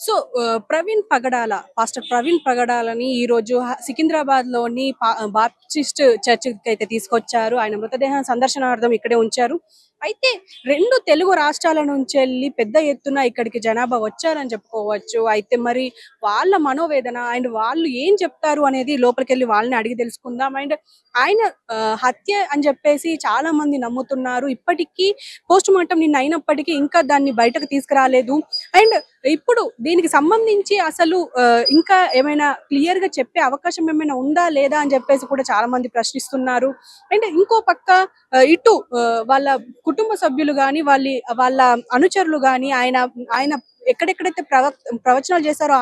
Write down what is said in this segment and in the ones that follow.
So Praveen పగడాల, pastor Praveen పగడాలని ఈరోజు సికింద్రాబాద్‌లోని Baptist చర్చ్‌కైతే తీసుకొచ్చారు. ఆయన మృతదేహం సందర్శనార్థం ఇక్కడే ఉంచారు. అయితే 2 తెలుగు రాష్ట్రాల నుంచెల్లి పెద్ద ఎత్తున ఇక్కడికి జనాభా వచ్చారని చెప్పుకోవచ్చు. అయితే మరి వాళ్ళ మనోవేదన అండ్ వాళ్ళు ఏం చెప్తారు అనేది లోపలికెళ్ళి వాళ్ళని అడిగి తెలుసుకుందాం. అండ్ ఆయన హత్య అని చెప్పేసి చాలా మంది నమ్ముతున్నారు. ఇప్పటికీ పోస్ట్‌మార్టం నిన్న అయినప్పటికీ ఇంకా దాన్ని బయటకు తీసుకురాలేదు. అండ్ ఇప్పుడు దీనికి సంబంధించి అసలు ఇంకా ఏమైనా క్లియర్‌గా చెప్పే అవకాశం ఏమైనా ఉందా? లేదా? అని చెప్పేసి కూడా చాలా మంది ప్రశ్నిస్తున్నారు. అండ్ ఇంకో పక్క ఇటు వాళ్ళ కుటుంబ సభ్యులు గాని, వాళ్ళ అనుచరులు గాని ఆయన ఆయన ఎక్కడెక్కడైతే ప్రవచనాలు చేశారో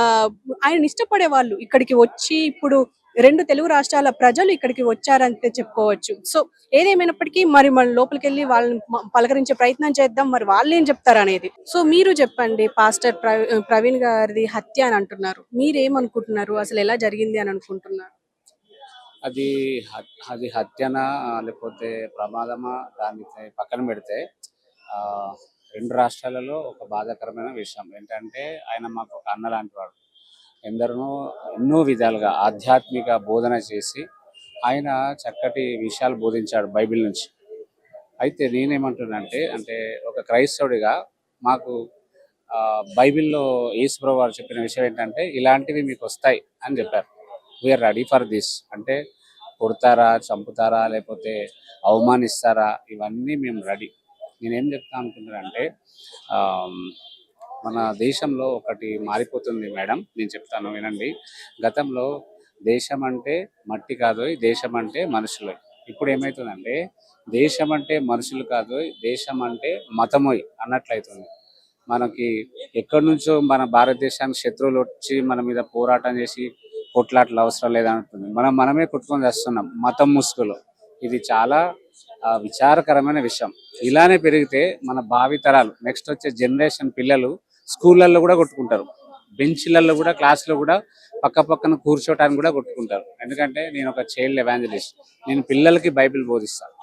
ఆహ్, ఆయనని ఇష్టపడే వాళ్ళు ఇక్కడికి వచ్చి ఇప్పుడు 2 తెలుగు రాష్ట్రాల ప్రజలు ఇక్కడికి వచ్చారంతే చెప్పుకోవచ్చు. సో ఏదేమైనప్పటికీ మరి మనం లోపలికెళ్ళి వాళ్ళని పలకరించే ప్రయత్నం చేద్దాం. మరి వాళ్ళేం చెప్తారనేది. సో మీరు చెప్పండి. పాస్టర్ ప్రవీణ్ గారిది హత్య అని అంటున్నారు. మీరేమనుకుంటున్నారు? అసలు ఎలా జరిగింది అని అనుకుంటున్నారు? అది అది హత్యనా లేకపోతే ప్రమాదమా దాన్ని పక్కన పెడితే ఆహ్, 2 రాష్ట్రాలలో ఒక బాధాకరమైన విషయం ఏంటంటే ఆయన మాకు ఒక అన్న లాంటి వాడు. ఎందరినో ఎన్నో విధాలుగా ఆధ్యాత్మిక బోధన చేసి ఆయన చక్కటి విషయాలు బోధించాడు బైబిల్ నుంచి. అయితే నేనేమంటున్నానంటే అంటే ఒక క్రైస్తవుడిగా మాకు బైబిల్‌లో యేసుప్రభు వారు చెప్పిన విషయం ఏంటంటే ఇలాంటివి మీకొస్తాయి అని చెప్పారు. వీఆర్ రెడీ ఫర్ దిస్ అంటే కొడతారా, చంపుతారా, లేకపోతే అవమానిస్తారా ఇవన్నీ మేము రెడీ. నేనేం చెప్తా అనుకుంటున్నానంటే ఆహ్, మన దేశంలో ఒకటి మారిపోతుంది మేడం. నేను చెప్తాను వినండి. గతంలో దేశం అంటే మట్టి కాదోయ్, దేశం అంటే మనుషులోయ్. ఇప్పుడు ఏమైతుందంటే దేశం అంటే మనుషులు కాదోయ్, దేశం అంటే మతమోయ్ అన్నట్లయితుంది. మనకి ఎక్కడి నుంచో మన భారతదేశానికి శత్రువులు వచ్చి మన మీద పోరాటం చేసి కొట్లాటలు అవసరం లేదంటుంది. మనమే కొట్టుకొని చేస్తున్నాం మతం ముసుగులో. ఇది చాలా విచారకరమైన విషయం. ఇలానే పెరిగితే మన భావితరాలు నెక్స్ట్ వచ్చే జనరేషన్ పిల్లలు స్కూళ్ళల్లో కూడా కొట్టుకుంటారు. బెంచ్లలో కూడా క్లాసులో కూడా పక్క పక్కన కూర్చోటానికి కూడా కొట్టుకుంటారు. ఎందుకంటే నేను ఒక చైల్డ్ ఎవాంజలిస్ట్. నేను పిల్లలకి బైబిల్ బోధిస్తాను.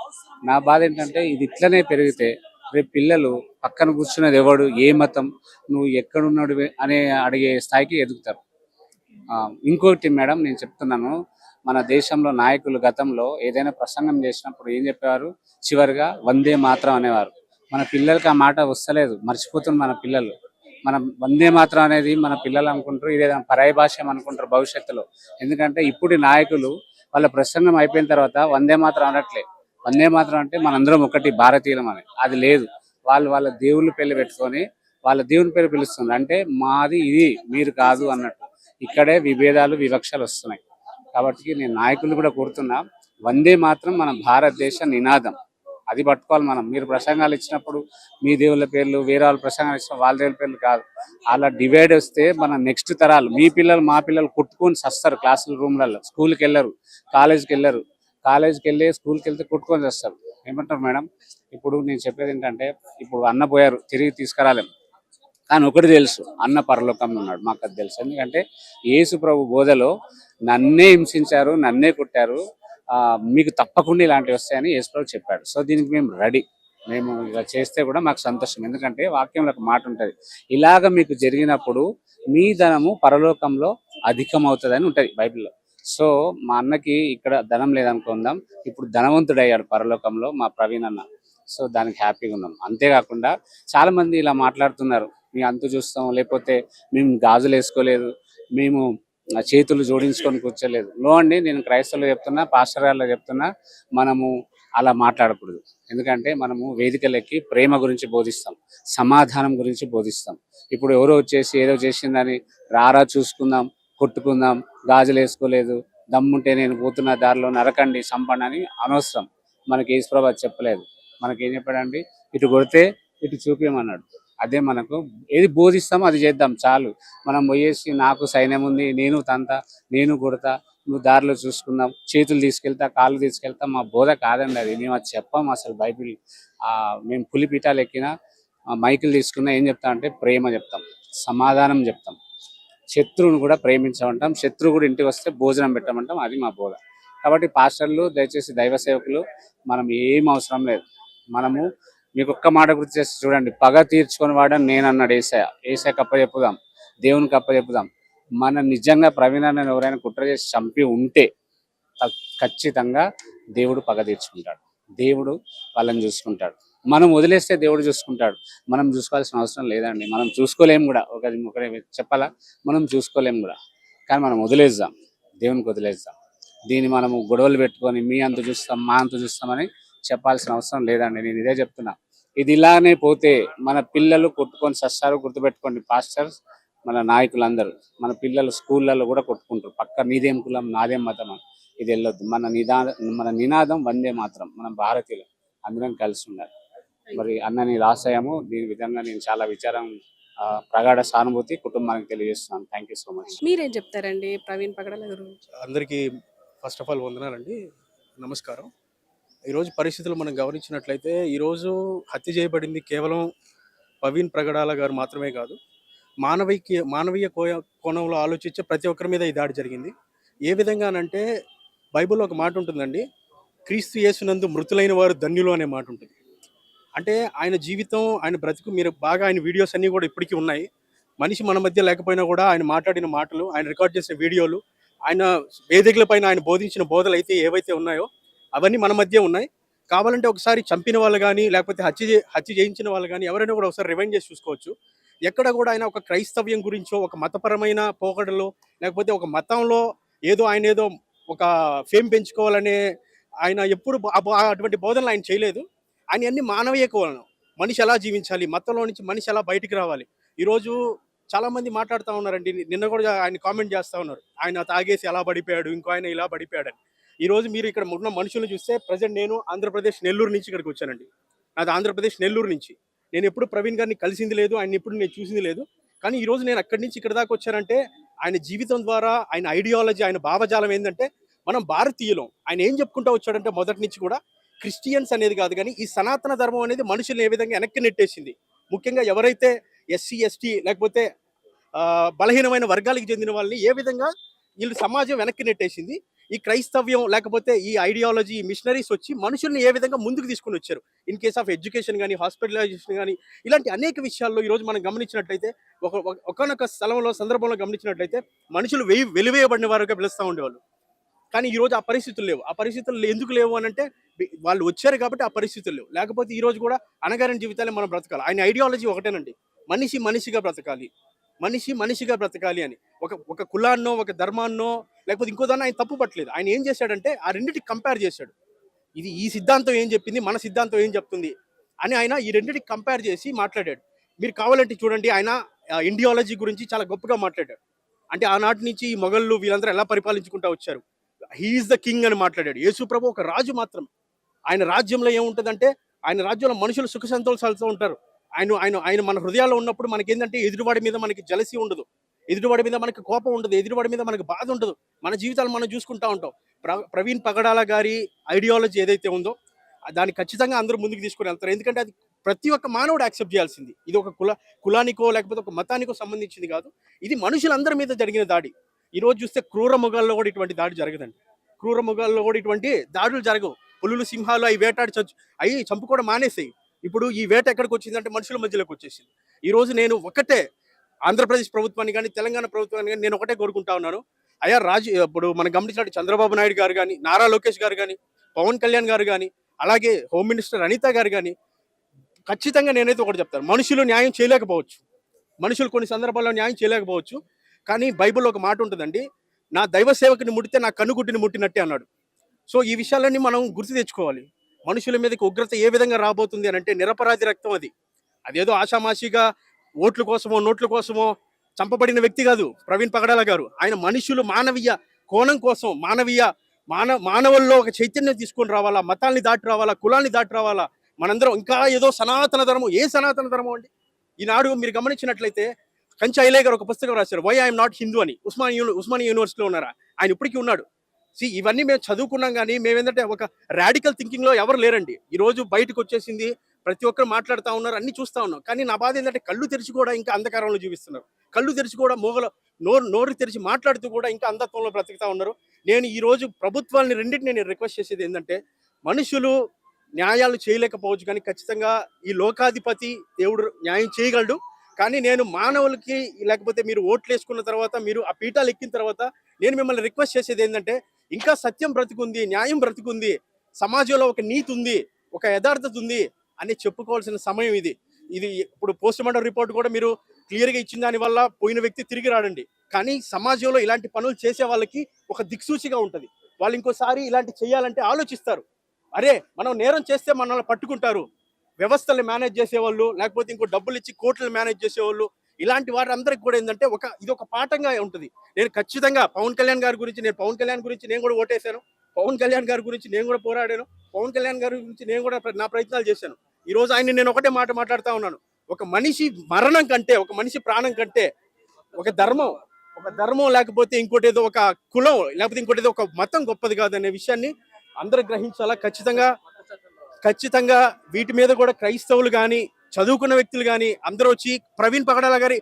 నా బాధ ఏంటంటే ఇది ఇట్లనే పెరిగితే రేపు పిల్లలు పక్కన కూర్చున్నది ఎవడు, ఏ మతం, నువ్వు ఎక్కడున్నాడు అనే అడిగే స్థాయికి ఎదుగుతారు. ఇంకోటి మేడం నేను చెప్తున్నాను, మన దేశంలో నాయకులు గతంలో ఏదైనా ప్రసంగం చేసినప్పుడు ఏం చెప్పేవారు, చివరిగా వందే మాత్రం అనేవారు. మన పిల్లలకి ఆ మాట వస్తలేదు, మర్చిపోతుంది మన పిల్లలు. మనం వందే మాత్రం అనేది మన పిల్లలు అనుకుంటారు, ఇదేదైనా పరాయి భాష అనుకుంటారు భవిష్యత్తులో. ఎందుకంటే ఇప్పుడు నాయకులు వాళ్ళ ప్రసంగం అయిపోయిన తర్వాత వందే మాత్రం అనట్లే. వందే మాత్రం అంటే మనందరం ఒకటి భారతీయులం అని, అది లేదు. వాళ్ళు వాళ్ళ దేవుళ్ళ పేర్లు పెట్టుకొని వాళ్ళ దేవుని పేరు పిలుస్తుంది. అంటే మాది ఇది, మీరు కాదు అన్నట్టు. ఇక్కడే విభేదాలు వివక్షలు వస్తున్నాయి. కాబట్టి నేను నాయకులు కూడా కోరుతున్నా, వందే మాత్రం మన భారతదేశ నినాదం, అది పట్టుకోవాలి మనం. మీరు ప్రసంగాలు ఇచ్చినప్పుడు మీ దేవుళ్ళ పేర్లు, వేరే వాళ్ళ ప్రసంగాలు ఇచ్చిన వాళ్ళ దేవుళ్ళ పేర్లు కాదు. అలా డివైడ్ వస్తే మన నెక్స్ట్ తరాలు, మీ పిల్లలు మా పిల్లలు కొట్టుకొని సస్తారు. క్లాసుల రూమ్లలో స్కూల్కి వెళ్ళరు, కాలేజీకి వెళ్ళరు. కాలేజీకి వెళ్ళి స్కూల్కి వెళ్తే కొట్టుకొని వస్తారు. ఏమంటారు మేడం? ఇప్పుడు నేను చెప్పేది ఏంటంటే, ఇప్పుడు అన్న పోయారు, తిరిగి తీసుకురాలేము. కానీ ఒకటి తెలుసు, అన్న పరలోకంలో ఉన్నాడు, మాకు అది తెలుసు. ఎందుకంటే యేసు ప్రభు బోధలో నన్నే హింసించారు, నన్నే కొట్టారు, మీకు తప్పకుండా ఇలాంటివి వస్తాయని యేసు ప్రభు చెప్పాడు. సో దీనికి మేము రెడీ. మేము ఇలా చేస్తే కూడా మాకు సంతోషం. ఎందుకంటే వాక్యంలో ఒక మాట ఉంటుంది, ఇలాగ మీకు జరిగినప్పుడు మీ ధనము పరలోకంలో అధికమవుతుందని ఉంటుంది బైబిల్లో. సో మా అన్నకి ఇక్కడ ధనం లేదనుకుందాం, ఇప్పుడు ధనవంతుడయ్యాడు పరలోకంలో మా ప్రవీణ్ అన్న. సో దానికి హ్యాపీగా ఉన్నాం. అంతేకాకుండా చాలా మంది ఇలా మాట్లాడుతున్నారు, మీ అంతు చూస్తాం, లేకపోతే మేము గాజులు వేసుకోలేదు, మేము చేతులు జోడించుకొని కూర్చోలేదు. నో అండి, నేను క్రైస్తవులు చెప్తున్నా, పాస్టర్ గారిలో చెప్తున్నా, మనము అలా మాట్లాడకూడదు. ఎందుకంటే మనము వేదికలెక్కి ప్రేమ గురించి బోధిస్తాం, సమాధానం గురించి బోధిస్తాం. ఇప్పుడు ఎవరో వచ్చేసి ఏదో చేసిందని రారా చూసుకుందాం, కొట్టుకుందాం, గాజులు వేసుకోలేదు, దమ్ముంటే నేను పోతున్న దారిలో నరకండి, సంపండి అని అనవసరం. మనకి యేసుప్రభు చెప్పలేదు. మనకి ఏం చెప్పాడండి, ఇటు కొడితే ఇటు చూపించమన్నాడు. అదే మనకు ఏది బోధిస్తామో అది చేద్దాం చాలు. మనం పోయేసి నాకు సైన్యం ఉంది, నేను తంత, నేను కొడతా, నువ్వు దారిలో చూసుకుందాం, చేతులు తీసుకెళ్తా, కాళ్ళు తీసుకెళ్తా, మా బోధ కాదండి అది. మేము అది చెప్పాం అసలు బైబిల్. మేము పులిపీఠాలు ఎక్కినా, మైకులు తీసుకున్నా ఏం చెప్తాం అంటే ప్రేమ చెప్తాం, సమాధానం చెప్తాం, శత్రువును కూడా ప్రేమించమంటాం, శత్రువు కూడా ఇంటికి వస్తే భోజనం పెట్టమంటాం. అది మా బోధ. కాబట్టి పాస్టర్లు దయచేసి, దైవ సేవకులు, మనం ఏం అవసరం లేదు. మనము మీకు ఒక్క మాట గుర్తు చేసి చూడండి, పగ తీర్చుకొని వాడని నేను అన్నాడు ఏసయ్య. ఏసయ్యకి అప్పచెప్పుదాం, దేవునికి అప్పచెప్పుదాం. మన నిజంగా ప్రవీణ్ అన్నని ఎవరైనా కుట్ర చేసి చంపి ఉంటే ఖచ్చితంగా దేవుడు పగ తీర్చుకుంటాడు. దేవుడు వాళ్ళని చూసుకుంటాడు. మనం వదిలేస్తే దేవుడు చూసుకుంటాడు. మనం చూసుకోవాల్సిన అవసరం లేదండి. మనం చూసుకోలేము కూడా. ఒకటి చెప్పాలా, మనం చూసుకోలేము కూడా. కానీ మనం వదిలేద్దాం, దేవునికి వదిలేద్దాం. దీన్ని మనము గొడవలు పెట్టుకొని మీ అంత చూస్తాం మా అంత చూస్తామని చెప్పాల్సిన అవసరం లేదండి. నేను ఇదే చెప్తున్నా. ఇది ఇలానే పోతే మన పిల్లలు కొట్టుకొని సస్తారు. గుర్తుపెట్టుకోండి పాస్టర్స్, మన నాయకులందరూ, మన పిల్లలు స్కూళ్ళల్లో కూడా కొట్టుకుంటారు. పక్క నీదేం కులం నాదేం మతం అని. ఇది వెళ్ళొద్దు. మన నినాదం వందే మాత్రం. మనం భారతీయులు అందరం కలిసి ఉండాలి. మరి అన్నని రాసాయము దీని విధంగా నేను చాలా విచారం, ప్రగాఢ సానుభూతి కుటుంబానికి తెలియజేస్తున్నాను. Thank you so much. మీరేం చెప్తారండి ప్రవీణ్ పగడాల గురించి? అందరికీ ఫస్ట్ ఆఫ్ ఆల్ వందనాలండి, నమస్కారం. ఈరోజు పరిస్థితులు మనం గమనించినట్లయితే ఈరోజు హత్య చేయబడింది కేవలం ప్రవీణ్ ప్రగడాల గారు మాత్రమే కాదు, మానవీయ కోణంలో ఆలోచించే ప్రతి ఒక్కరి మీద ఈ దాడి జరిగింది. ఏ విధంగానంటే బైబిల్లో ఒక మాట ఉంటుందండి, క్రీస్తు యేసునందు మృతులైన వారు ధన్యులు అనే మాట ఉంటుంది. అంటే ఆయన జీవితం, ఆయన బ్రతుకు, మీరు బాగా ఆయన వీడియోస్ అన్నీ కూడా ఇప్పటికీ ఉన్నాయి. మనిషి మన మధ్య లేకపోయినా కూడా ఆయన మాట్లాడిన మాటలు, ఆయన రికార్డ్ చేసిన వీడియోలు, ఆయన వేదికల పైన ఆయన బోధించిన బోధలు అయితే ఏవైతే ఉన్నాయో అవన్నీ మన మధ్య ఉన్నాయి. కావాలంటే ఒకసారి చంపిన వాళ్ళు కానీ లేకపోతే హత్య చేయించిన వాళ్ళు కానీ ఎవరైనా కూడా ఒకసారి రివైండ్ చేసి చూసుకోవచ్చు. ఎక్కడ కూడా ఆయన ఒక క్రైస్తవ్యం గురించో, ఒక మతపరమైన పోకడలో, లేకపోతే ఒక మతంలో ఏదో ఒక ఫేమ్ పెంచుకోవాలనే ఆయన ఎప్పుడు అటువంటి బోధనలు ఆయన చేయలేదు. ఆయన అన్ని మానవీయ కోణం, మనిషి ఎలా జీవించాలి, మతంలో నుంచి మనిషి ఎలా బయటికి రావాలి. ఈరోజు చాలా మంది మాట్లాడుతూ ఉన్నారండి. నిన్న కూడా ఆయన కామెంట్ చేస్తూ ఉన్నారు, ఆయన తాగేసి ఎలా పడిపోయాడు, ఇంకో ఆయన ఇలా పడిపోయాడని. ఈరోజు మీరు ఇక్కడ ఉన్న మనుషులను చూస్తే, ప్రజెంట్ నేను ఆంధ్రప్రదేశ్ నెల్లూరు నుంచి ఇక్కడికి వచ్చానండి. నాది ఆంధ్రప్రదేశ్ నెల్లూరు నుంచి. నేను ఎప్పుడు ప్రవీణ్ గారిని కలిసింది లేదు, ఆయన ఎప్పుడు నేను చూసింది లేదు. కానీ ఈరోజు నేను అక్కడి నుంచి ఇక్కడ దాకా వచ్చానంటే ఆయన జీవితం ద్వారా, ఆయన ఐడియాలజీ, ఆయన భావజాలం ఏంటంటే మనం భారతీయులం. ఆయన ఏం చెప్పుకుంటూ వచ్చాడంటే మొదటి నుంచి కూడా క్రిస్టియన్స్ అనేది కాదు, కానీ ఈ సనాతన ధర్మం అనేది మనుషుల్ని ఏ విధంగా వెనక్కి నెట్టేసింది. ముఖ్యంగా ఎవరైతే ఎస్సీ ఎస్టీ లేకపోతే బలహీనమైన వర్గాలకు చెందిన వాళ్ళని ఏ విధంగా వీళ్ళు సమాజం వెనక్కి నెట్టేసింది. ఈ క్రైస్తవ్యం లేకపోతే ఈ ఐడియాలజీ, ఈ మిషనరీస్ వచ్చి మనుషుల్ని ఏ విధంగా ముందుకు తీసుకుని వచ్చారు. ఇన్ కేస్ ఆఫ్ ఎడ్యుకేషన్ కానీ, హాస్పిటలైజేషన్ కానీ, ఇలాంటి అనేక విషయాల్లో ఈరోజు మనం గమనించినట్లయితే ఒకనొక సందర్భంలో గమనించినట్లయితే మనుషులు వెలివేయబడిన వారుగా పిలుస్తూ ఉండేవాళ్ళు. కానీ ఈరోజు ఆ పరిస్థితులు లేవు. ఆ పరిస్థితులు ఎందుకు లేవు అని అంటే వాళ్ళు వచ్చారు కాబట్టి ఆ పరిస్థితులు లేవు. లేకపోతే ఈరోజు కూడా అనగారిన జీవితాలే మనం బ్రతకాలి. ఆయన ఐడియాలజీ ఒకటేనండి, మనిషిగా బ్రతకాలి, మనిషిగా బ్రతకాలి అని. ఒక కులాన్నో, ఒక ధర్మాన్నో, లేకపోతే ఇంకో దాన్ని ఆయన తప్పు పట్టలేదు. ఆయన ఏం చేశాడంటే ఆ రెండింటికి కంపేర్ చేశాడు. ఇది ఈ సిద్ధాంతం ఏం చెప్పింది, మన సిద్ధాంతం ఏం చెప్తుంది అని ఆయన ఈ రెండింటికి కంపేర్ చేసి మాట్లాడాడు. మీరు కావాలంటే చూడండి, ఆయన ఇండియాలజీ గురించి చాలా గొప్పగా మాట్లాడాడు. అంటే ఆనాటి నుంచి ఈ మొఘళ్ళు వీళ్ళందరూ ఎలా పరిపాలించుకుంటూ వచ్చారు, హీఈస్ ద కింగ్ అని మాట్లాడాడు. యేసు ప్రభు ఒక రాజు మాత్రమే. ఆయన రాజ్యంలో ఏముంటుందంటే, ఆయన రాజ్యంలో మనుషులు సుఖ సంతోషాలతో ఉంటారు. ఆయన మన హృదయాల్లో ఉన్నప్పుడు మనకేంటంటే ఎదుటివాడి మీద మనకి జలసి ఉండదు, ఎదుటివాడి మీద మనకి కోపం ఉండదు, ఎదుటివాడి మీద మనకి బాధ ఉండదు. మన జీవితాలు మనం చూసుకుంటూ ఉంటాం. ప్రవీణ్ పగడాల గారి ఐడియాలజీ ఏదైతే ఉందో దాన్ని ఖచ్చితంగా అందరూ ముందుకు తీసుకుని వెళ్తారు. ఎందుకంటే అది ప్రతి ఒక్క మానవుడు యాక్సెప్ట్ చేయాల్సింది. ఇది ఒక కులానికో లేకపోతే ఒక మతానికో సంబంధించింది కాదు. ఇది మనుషులందరి మీద జరిగిన దాడి. ఈరోజు చూస్తే క్రూర మృగాల్లో కూడా ఇటువంటి దాడి జరగదండి. క్రూర మృగాల్లో కూడా ఇటువంటి దాడులు జరగవు. పులులు, సింహాలు అవి వేటాడి అవి చంపుకోవడం మానేసాయి. ఇప్పుడు ఈ వేట ఎక్కడికి వచ్చిందంటే మనుషుల మధ్యలోకి వచ్చేసింది. ఈరోజు నేను ఒకటే ఆంధ్రప్రదేశ్ ప్రభుత్వాన్ని కానీ, తెలంగాణ ప్రభుత్వాన్ని కానీ నేను ఒకటే కోరుకుంటా ఉన్నాను. అయ్యా ఇప్పుడు మనం గమనించినట్టు చంద్రబాబు నాయుడు గారు కానీ, నారా లోకేష్ గారు కానీ, పవన్ కళ్యాణ్ గారు కానీ, అలాగే హోమ్ మినిస్టర్ అనిత గారు కానీ, ఖచ్చితంగా నేనైతే ఒకటి చెప్తాను, మనుషులు న్యాయం చేయలేకపోవచ్చు, మనుషులు కొన్ని సందర్భాల్లో న్యాయం చేయలేకపోవచ్చు. కానీ బైబిల్లో ఒక మాట ఉంటుందండి, నా దైవ సేవకుని ముట్టితే నా కన్నుగుడ్డిని ముట్టినట్టే అన్నాడు. సో ఈ విషయాలన్నీ మనం గుర్తు తెచ్చుకోవాలి. మనుషుల మీదకి ఉగ్రత ఏ విధంగా రాబోతుంది అని అంటే నిరపరాధి రక్తం అది. అదేదో ఆషామాషిగా ఓట్ల కోసమో నోట్ల కోసమో చంపబడిన వ్యక్తి కాదు ప్రవీణ్ పగడాల గారు. ఆయన మనుషులు మానవీయ కోణం కోసం, మానవుల్లో ఒక చైతన్యం తీసుకొని రావాలా, మతాల్ని దాటి రావాలా, కులాన్ని దాటి రావాలా. మనందరం ఇంకా ఏదో సనాతన ధర్మం, ఏ సనాతన ధర్మం అండి? ఈనాడు మీరు గమనించినట్లయితే కంచి ఐలయ్య గారు ఒక పుస్తకం రాశారు, వై ఐఎమ్ నాట్ హిందూ అని. ఉస్మానియా యూనివర్సిటీలో ఉన్నారా, ఆయన ఇప్పటికీ ఉన్నాడు. ఇవన్నీ మేము చదువుకున్నాం, కానీ మేమేంటంటే ఒక రాడికల్ థింకింగ్లో ఎవరు లేరండి. ఈరోజు బయటకు వచ్చేసింది, ప్రతి ఒక్కరు మాట్లాడుతూ ఉన్నారు, అన్ని చూస్తూ ఉన్నాం. కానీ నా బాధ ఏంటంటే కళ్ళు తెరిచి కూడా ఇంకా అంధకారంలో జీవిస్తున్నారు. కళ్ళు తెరిచి కూడా నోరు తెరిచి మాట్లాడుతూ కూడా ఇంకా అంధత్వంలో బ్రతుకుతూ ఉన్నారు. నేను ఈరోజు ప్రభుత్వాన్ని రెండింటిని నేను రిక్వెస్ట్ చేసేది ఏంటంటే, మనుషులు న్యాయాలు చేయలేకపోవచ్చు, కానీ ఖచ్చితంగా ఈ లోకాధిపతి దేవుడు న్యాయం చేయగలడు. కానీ నేను మానవులకి, లేకపోతే మీరు ఓట్లు వేసుకున్న తర్వాత, మీరు ఆ పీఠాలు ఎక్కిన తర్వాత నేను మిమ్మల్ని రిక్వెస్ట్ చేసేది ఏంటంటే, ఇంకా సత్యం బ్రతుకుంది, న్యాయం బ్రతుకుంది, సమాజంలో ఒక నీతి ఉంది, ఒక యథార్థత ఉంది అని చెప్పుకోవాల్సిన సమయం ఇది. ఇది ఇప్పుడు పోస్ట్ మార్టం రిపోర్ట్ కూడా మీరు క్లియర్గా ఇచ్చిన దాని వల్ల పోయిన వ్యక్తి తిరిగి రాడండి. కానీ సమాజంలో ఇలాంటి పనులు చేసే వాళ్ళకి ఒక దిక్సూచిగా ఉంటుంది. వాళ్ళు ఇంకోసారి ఇలాంటి చేయాలంటే ఆలోచిస్తారు. అరే, మనం నేరం చేస్తే మనల్ని పట్టుకుంటారు. వ్యవస్థలు మేనేజ్ చేసేవాళ్ళు, లేకపోతే ఇంకో డబ్బులు ఇచ్చి కోర్టులు మేనేజ్ చేసేవాళ్ళు, ఇలాంటి వారందరికి కూడా ఏంటంటే ఇది ఒక పాఠంగా ఉంటుంది. నేను ఖచ్చితంగా పవన్ కళ్యాణ్ గారి గురించి నేను కూడా ఓటేశాను. పవన్ కళ్యాణ్ గారి గురించి నేను కూడా పోరాడాను. పవన్ కళ్యాణ్ గారి గురించి నేను కూడా నా ప్రయత్నాలు చేశాను. ఈ రోజు ఆయన నేను ఒకటే మాట మాట్లాడుతూ ఉన్నాను. ఒక మనిషి మరణం కంటే, ఒక మనిషి ప్రాణం కంటే ఒక ధర్మం లేకపోతే ఇంకోటి ఏదో ఒక కులం, లేకపోతే ఇంకోటి ఏదో ఒక మతం గొప్పది కాదనే విషయాన్ని అందరూ గ్రహించాలా. ఖచ్చితంగా వీటి మీద కూడా క్రైస్తవులు కానీ, చదువుకున్న వ్యక్తులు కానీ అందరూ వచ్చి ప్రవీణ్ పగడాల గారి